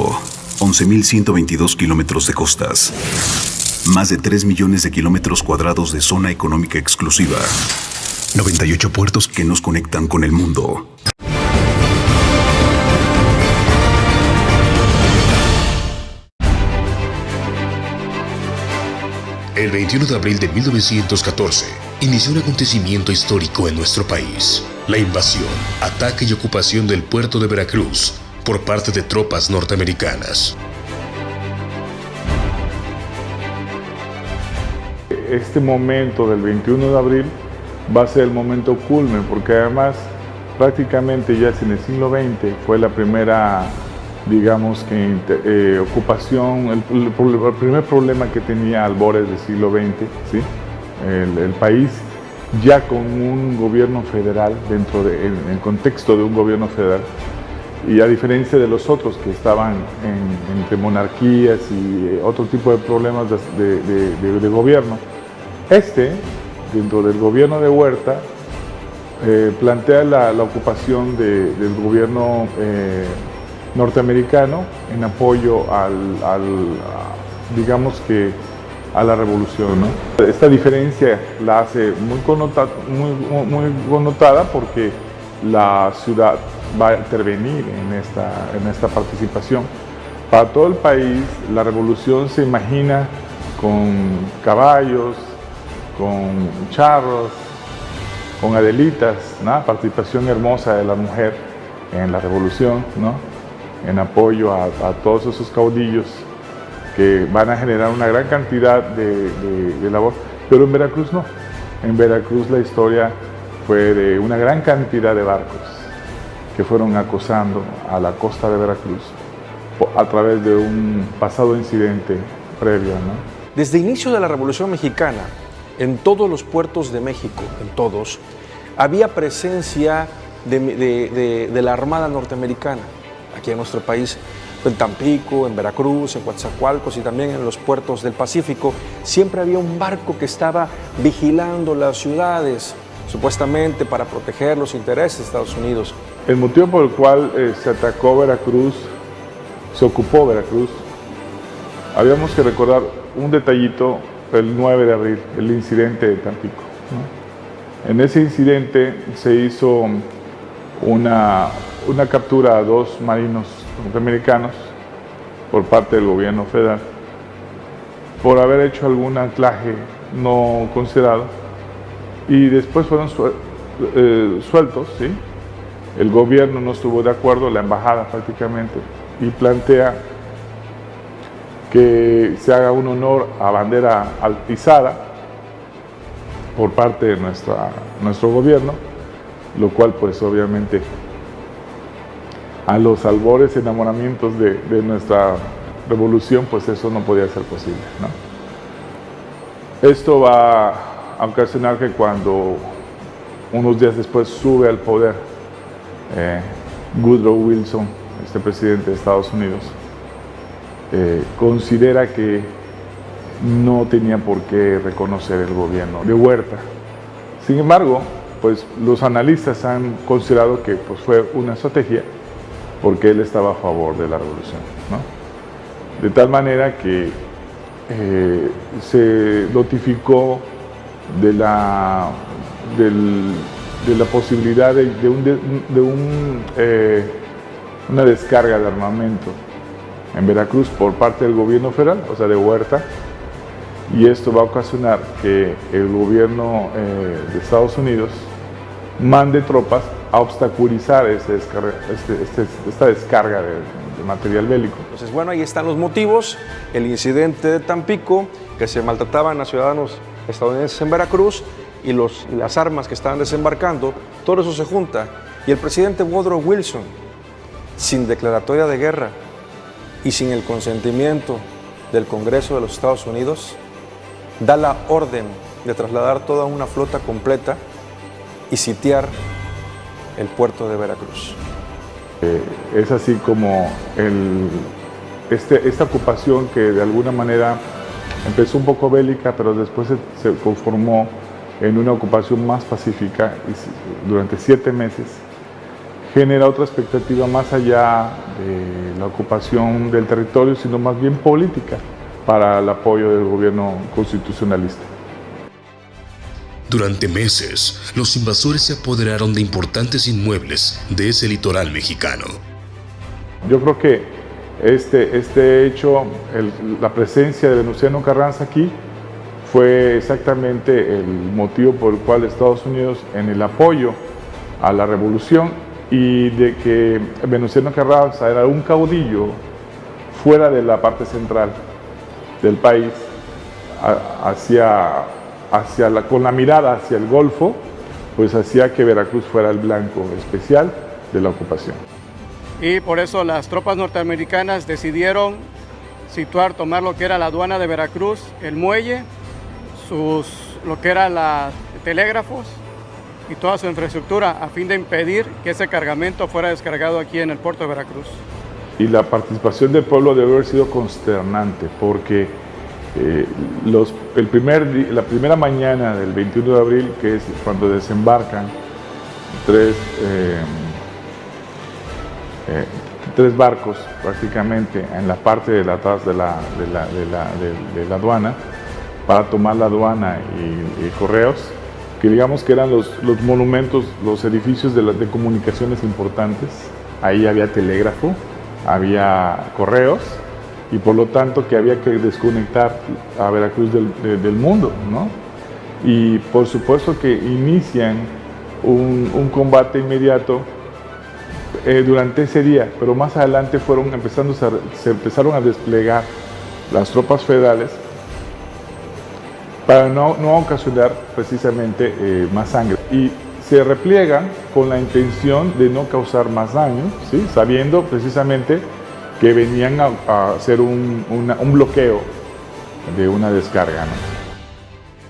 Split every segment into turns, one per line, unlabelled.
México, 11.122 kilómetros de costas, más de 3 millones de kilómetros cuadrados de zona económica exclusiva, 98 puertos que nos conectan con el mundo.
El 21 de abril de 1914 inició un acontecimiento histórico en nuestro país: la invasión, ataque y ocupación del puerto de Veracruz por parte de tropas norteamericanas.
Este momento del 21 de abril va a ser el momento culmen, porque además prácticamente ya en el siglo XX fue la primera, digamos que ocupación, el primer problema que tenía albores del siglo XX, ¿sí? El país ya con un gobierno federal, en el contexto de un gobierno federal, y a diferencia de los otros que estaban entre monarquías y otro tipo de problemas de gobierno, dentro del gobierno de Huerta, plantea la ocupación del gobierno norteamericano en apoyo digamos que a la revolución, ¿no? Esta diferencia la hace muy connotada porque la ciudad va a intervenir en esta participación. Para todo el país, la revolución se imagina con caballos, con charros, con adelitas, ¿no? Participación hermosa de la mujer en la revolución, ¿no? En apoyo a todos esos caudillos que van a generar una gran cantidad de labor. Pero en Veracruz no. En Veracruz la historia fue de una gran cantidad de barcos que fueron acosando a la costa de Veracruz a través de un pasado incidente previo, ¿no?
Desde el inicio de la Revolución Mexicana, en todos los puertos de México, en todos, había presencia de la Armada norteamericana aquí en nuestro país, en Tampico, en Veracruz, en Coatzacoalcos y también en los puertos del Pacífico. Siempre había un barco que estaba vigilando las ciudades, supuestamente para proteger los intereses de Estados Unidos.
El motivo por el cual se atacó Veracruz, se ocupó Veracruz, habíamos que recordar un detallito, el 9 de abril, el incidente de Tampico, ¿no? En ese incidente se hizo una captura a 2 marinos norteamericanos por parte del gobierno federal por haber hecho algún anclaje no considerado, y después fueron sueltos, ¿sí? El gobierno no estuvo de acuerdo, la embajada prácticamente, y plantea que se haga un honor a bandera izada por parte de nuestro gobierno, lo cual pues obviamente a los albores enamoramientos de nuestra revolución, pues eso no podía ser posible, ¿no? Esto va a ocasionar que cuando unos días después sube al poder Woodrow Wilson, este presidente de Estados Unidos, considera que no tenía por qué reconocer el gobierno de Huerta. Sin embargo, pues los analistas han considerado que pues, fue una estrategia porque él estaba a favor de la revolución, ¿no? De tal manera que se notificó de la posibilidad de una descarga de armamento en Veracruz por parte del gobierno federal, o sea, de Huerta, y esto va a ocasionar que el gobierno de Estados Unidos mande tropas a obstaculizar esta descarga de material bélico.
Entonces, bueno, ahí están los motivos: el incidente de Tampico, que se maltrataban a ciudadanos estadounidenses en Veracruz, y las armas que estaban desembarcando. Todo eso se junta, y el presidente Woodrow Wilson, sin declaratoria de guerra y sin el consentimiento del Congreso de los Estados Unidos, da la orden de trasladar toda una flota completa y sitiar el puerto de Veracruz.
Es así como esta ocupación, que de alguna manera empezó un poco bélica, pero después se conformó en una ocupación más pacífica, y durante 7 meses genera otra expectativa más allá de la ocupación del territorio, sino más bien política para el apoyo del gobierno constitucionalista.
Durante meses, los invasores se apoderaron de importantes inmuebles de ese litoral mexicano.
Yo creo que este hecho, la presencia de Venustiano Carranza aquí, fue exactamente el motivo por el cual Estados Unidos, en el apoyo a la revolución y de que Venustiano Carranza era un caudillo fuera de la parte central del país, con la mirada hacia el Golfo, pues hacía que Veracruz fuera el blanco especial de la ocupación.
Y por eso las tropas norteamericanas decidieron tomar lo que era la aduana de Veracruz, el muelle, lo que era los telégrafos y toda su infraestructura, a fin de impedir que ese cargamento fuera descargado aquí en el puerto de Veracruz.
Y la participación del pueblo debe haber sido consternante, porque la primera mañana del 21 de abril, que es cuando desembarcan tres barcos prácticamente en la parte de atrás de la aduana, para tomar la aduana y correos, que digamos que eran los monumentos, los edificios de comunicaciones importantes. Ahí había telégrafo, había correos, y por lo tanto que había que desconectar a Veracruz del mundo, ¿no? Y por supuesto que inician un combate inmediato durante ese día, pero más adelante se empezaron a desplegar las tropas federales para no ocasionar precisamente más sangre. Y se repliegan con la intención de no causar más daño, ¿sí? Sabiendo precisamente que venían a hacer un bloqueo de una descarga, ¿no?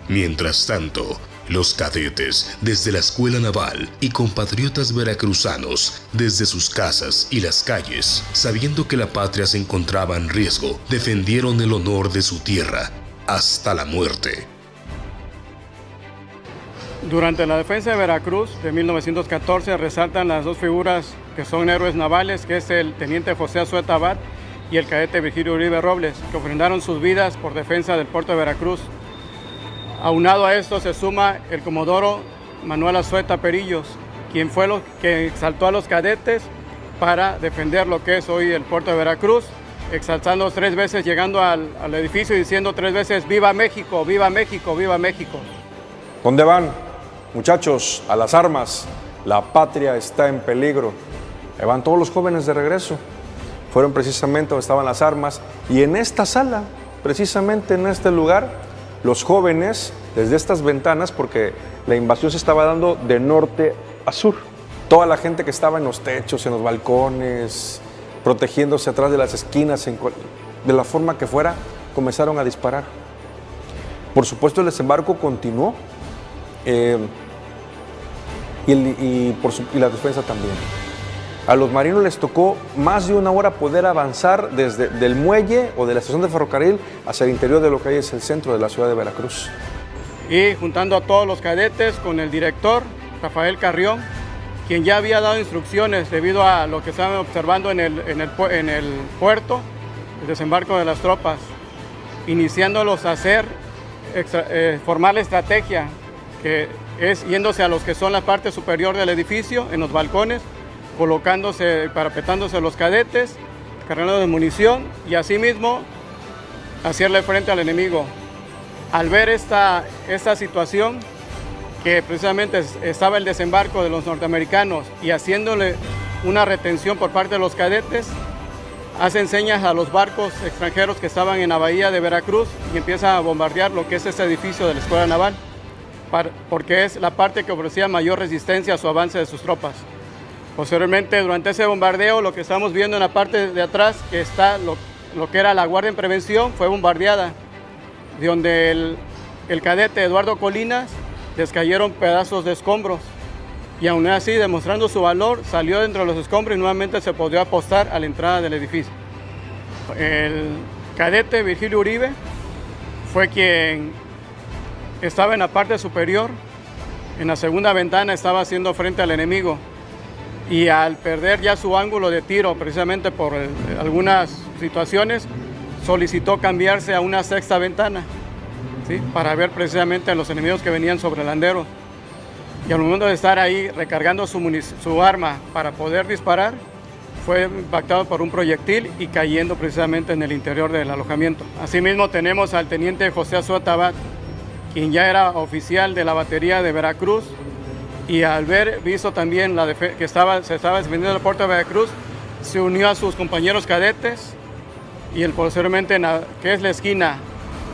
Mientras tanto, los cadetes desde la escuela naval y compatriotas veracruzanos desde sus casas y las calles, sabiendo que la patria se encontraba en riesgo, defendieron el honor de su tierra hasta la muerte.
Durante la defensa de Veracruz de 1914 resaltan las dos figuras que son héroes navales, que es el teniente José Azueta Abad y el cadete Virgilio Uribe Robles, que ofrendaron sus vidas por defensa del puerto de Veracruz. Aunado a esto se suma el comodoro Manuel Azueta Perillos, quien fue lo que exaltó a los cadetes para defender lo que es hoy el puerto de Veracruz, exaltando 3 veces, llegando al edificio y diciendo 3 veces: ¡Viva México! ¡Viva México! ¡Viva México!
¿Dónde van? Muchachos, a las armas. La patria está en peligro. Ahí van todos los jóvenes de regreso. Fueron precisamente donde estaban las armas. Y en esta sala, precisamente en este lugar, los jóvenes, desde estas ventanas, porque la invasión se estaba dando de norte a sur. Toda la gente que estaba en los techos, en los balcones, protegiéndose atrás de las esquinas, de la forma que fuera, comenzaron a disparar. Por supuesto, el desembarco continuó. Y la defensa también. A los marinos les tocó más de 1 hora poder avanzar desde el muelle o de la estación de ferrocarril hacia el interior de lo que hay es el centro de la ciudad de Veracruz.
Y juntando a todos los cadetes con el director, Rafael Carrión, quien ya había dado instrucciones debido a lo que estaban observando en el puerto, el desembarco de las tropas, iniciándolos a formar la estrategia, que es yéndose a los que son la parte superior del edificio, en los balcones, colocándose, parapetándose los cadetes, cargando de munición y asimismo hacerle frente al enemigo. Al ver esta situación, que precisamente estaba el desembarco de los norteamericanos y haciéndole una retención por parte de los cadetes, hacen señas a los barcos extranjeros que estaban en la bahía de Veracruz y empieza a bombardear lo que es este edificio de la Escuela Naval, porque es la parte que ofrecía mayor resistencia a su avance de sus tropas. Posteriormente, durante ese bombardeo, lo que estamos viendo en la parte de atrás, que está lo que era la Guardia en Prevención, fue bombardeada, de donde el cadete Eduardo Colinas descayeron pedazos de escombros, y aún así, demostrando su valor, salió dentro de los escombros y nuevamente se podía apostar a la entrada del edificio. El cadete Virgilio Uribe fue quien estaba en la parte superior, en la segunda ventana, estaba haciendo frente al enemigo. y al perder ya su ángulo de tiro, precisamente por algunas situaciones, solicitó cambiarse a una sexta ventana, ¿sí? Para ver precisamente a los enemigos que venían sobre el Landero. Y al momento de estar ahí recargando su arma para poder disparar, fue impactado por un proyectil y cayendo precisamente en el interior del alojamiento. Asimismo tenemos al teniente José Azúa Tabat, quien ya era oficial de la batería de Veracruz, y al ver visto también que se estaba defendiendo el puerto de Veracruz, se unió a sus compañeros cadetes, y posteriormente que es la esquina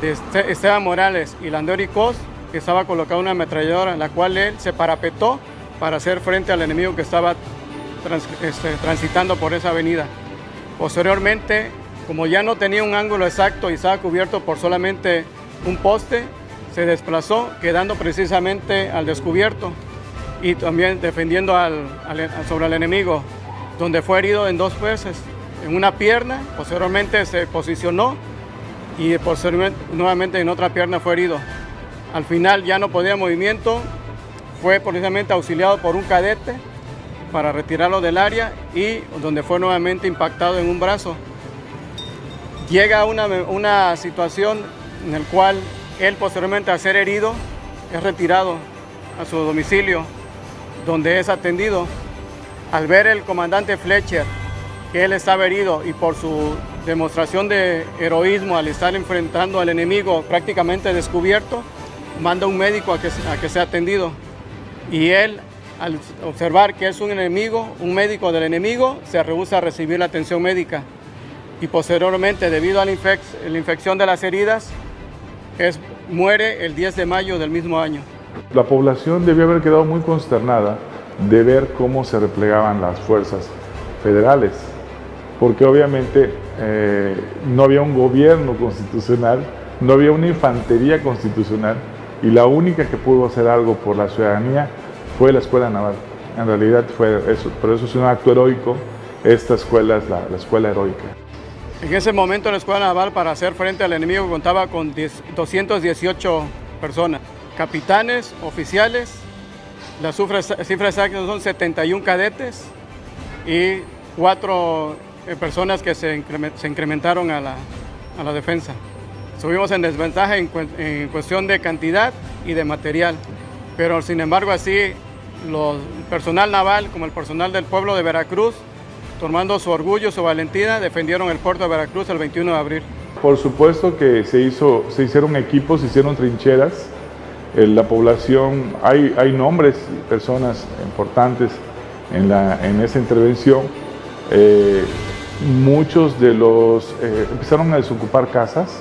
de Esteban Morales y Landero y Cos, que estaba colocada una ametralladora en la cual él se parapetó para hacer frente al enemigo que estaba transitando por esa avenida. Posteriormente, como ya no tenía un ángulo exacto y estaba cubierto por solamente un poste, se desplazó, quedando precisamente al descubierto y también defendiendo sobre el enemigo, donde fue herido en 2 veces, en una pierna. Posteriormente se posicionó y posteriormente nuevamente en otra pierna fue herido. Al final ya no podía movimiento, fue precisamente auxiliado por un cadete para retirarlo del área, y donde fue nuevamente impactado en un brazo. Llega una situación en la cual él, posteriormente a ser herido, es retirado a su domicilio, donde es atendido. Al ver el comandante Fletcher que él estaba herido, y por su demostración de heroísmo al estar enfrentando al enemigo prácticamente descubierto, manda un médico a que sea atendido. Y él, al observar que es un médico del enemigo, se rehúsa a recibir la atención médica. Y posteriormente, debido a la infección de las heridas, muere el 10 de mayo del mismo año.
La población debió haber quedado muy consternada de ver cómo se replegaban las fuerzas federales, porque obviamente no había un gobierno constitucional, no había una infantería constitucional, y la única que pudo hacer algo por la ciudadanía fue la Escuela Naval. En realidad fue eso, pero eso es un acto heroico. Esta escuela es la escuela heroica.
En ese momento la Escuela Naval, para hacer frente al enemigo, contaba con 218 personas, capitanes, oficiales. La cifra exacta son 71 cadetes y 4 personas que se incrementaron a la defensa. Estuvimos en desventaja en cuestión de cantidad y de material, pero sin embargo así el personal naval como el personal del pueblo de Veracruz, tomando su orgullo, su valentía, defendieron el puerto de Veracruz el 21 de abril.
Por supuesto que se hicieron equipos, se hicieron trincheras. La población, hay nombres, personas importantes en esa intervención. Muchos de los empezaron a desocupar casas,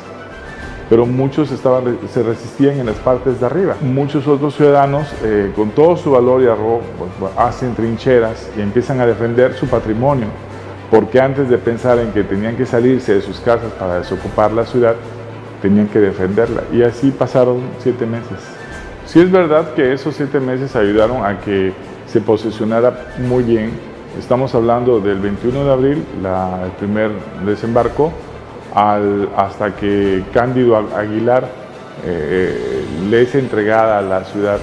pero muchos se resistían en las partes de arriba. Muchos otros ciudadanos, con todo su valor y arrojo, pues, hacen trincheras y empiezan a defender su patrimonio, porque antes de pensar en que tenían que salirse de sus casas para desocupar la ciudad, tenían que defenderla. Y así pasaron 7 meses. Sí es verdad que esos 7 meses ayudaron a que se posicionara muy bien. Estamos hablando del 21 de abril, el primer desembarco, hasta que Cándido Aguilar le es entregada a la ciudad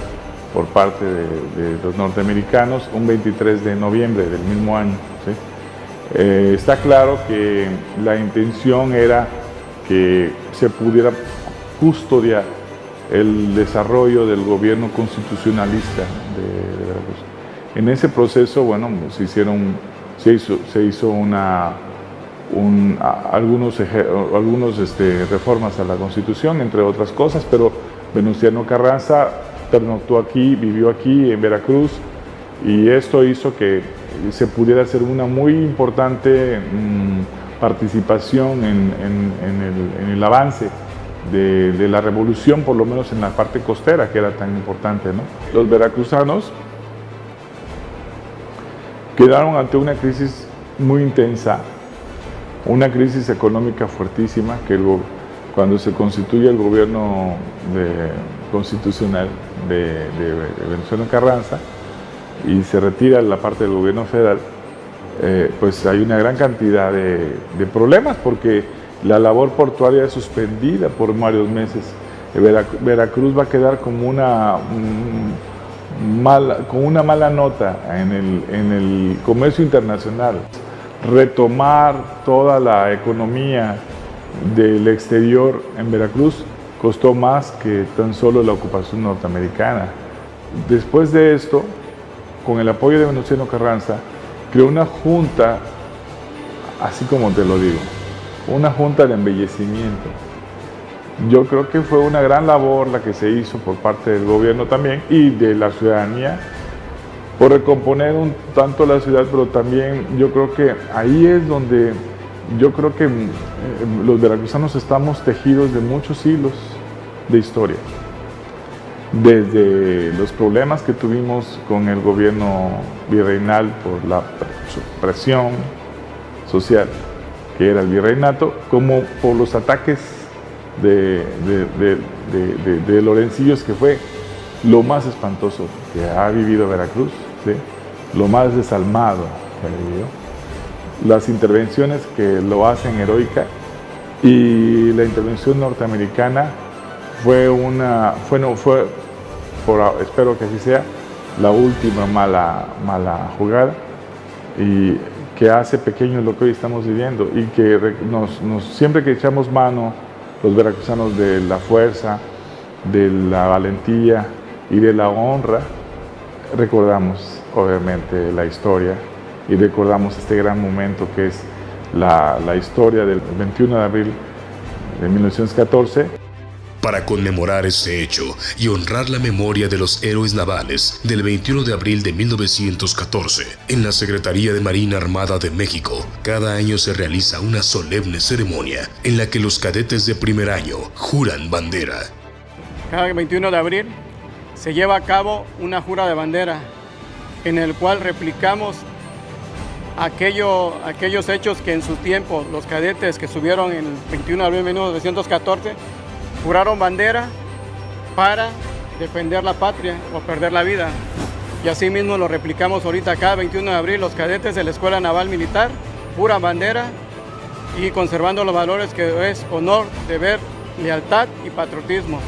por parte de los norteamericanos un 23 de noviembre del mismo año, ¿sí? Está claro que la intención era que se pudiera custodiar el desarrollo del gobierno constitucionalista de Veracruz. En ese proceso, bueno, se hizo algunos reformas a la Constitución, entre otras cosas, pero Venustiano Carranza pernoctó aquí, vivió aquí en Veracruz, y esto hizo que se pudiera hacer una muy importante participación en el avance de la revolución, por lo menos en la parte costera, que era tan importante, ¿no? Los veracruzanos quedaron ante una crisis muy intensa, una crisis económica fuertísima, que cuando se constituye el gobierno constitucional de Venustiano Carranza y se retira la parte del gobierno federal, pues hay una gran cantidad de problemas, porque la labor portuaria es suspendida por varios meses. Veracruz va a quedar como con una mala nota en el comercio internacional. Retomar toda la economía del exterior en Veracruz costó más que tan solo la ocupación norteamericana. Después de esto, con el apoyo de Venustiano Carranza, creó una junta, así como te lo digo, una junta de embellecimiento. Yo creo que fue una gran labor la que se hizo por parte del gobierno también y de la ciudadanía por recomponer un tanto la ciudad, pero también yo creo que ahí es donde yo creo que los veracruzanos estamos tejidos de muchos hilos de historia. Desde los problemas que tuvimos con el gobierno virreinal por la presión social que era el virreinato, como por los ataques de Lorencillos, que fue lo más espantoso que ha vivido Veracruz, ¿sí? Lo más desalmado que ha vivido, las intervenciones que lo hacen heroica, y la intervención norteamericana espero que así sea, la última mala jugada, y que hace pequeño lo que hoy estamos viviendo, y que siempre que echamos mano los veracruzanos de la fuerza, de la valentía y de la honra, recordamos obviamente la historia y recordamos este gran momento que es la historia del 21 de abril de 1914.
Para conmemorar este hecho y honrar la memoria de los héroes navales del 21 de abril de 1914, en la Secretaría de Marina Armada de México, cada año se realiza una solemne ceremonia en la que los cadetes de primer año juran bandera.
Cada 21 de abril se lleva a cabo una jura de bandera en el cual replicamos aquellos hechos que en su tiempo los cadetes que subieron el 21 de abril de 1914 juraron bandera para defender la patria o perder la vida. Y así mismo lo replicamos ahorita. Cada 21 de abril los cadetes de la Escuela Naval Militar juran bandera y conservando los valores que es honor, deber, lealtad y patriotismo.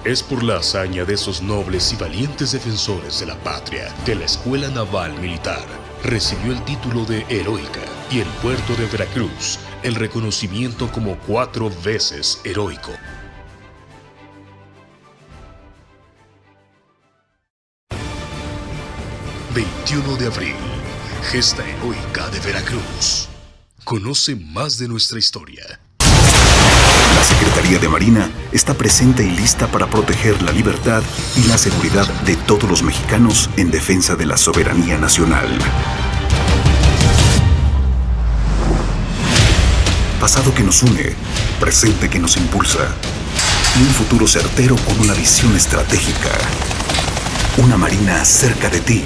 Es por la hazaña de esos nobles y valientes defensores de la patria que la Escuela Naval Militar recibió el título de heroica y el puerto de Veracruz el reconocimiento como 4 veces heroico. ...21 de abril... gesta heroica de Veracruz. Conoce más de nuestra historia.
La Secretaría de Marina está presente y lista para proteger la libertad y la seguridad de todos los mexicanos en defensa de la soberanía nacional. Pasado que nos une, presente que nos impulsa, y un futuro certero con una visión estratégica. Una Marina cerca de ti.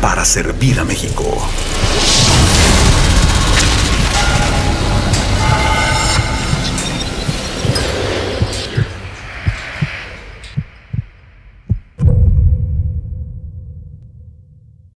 Para servir a México.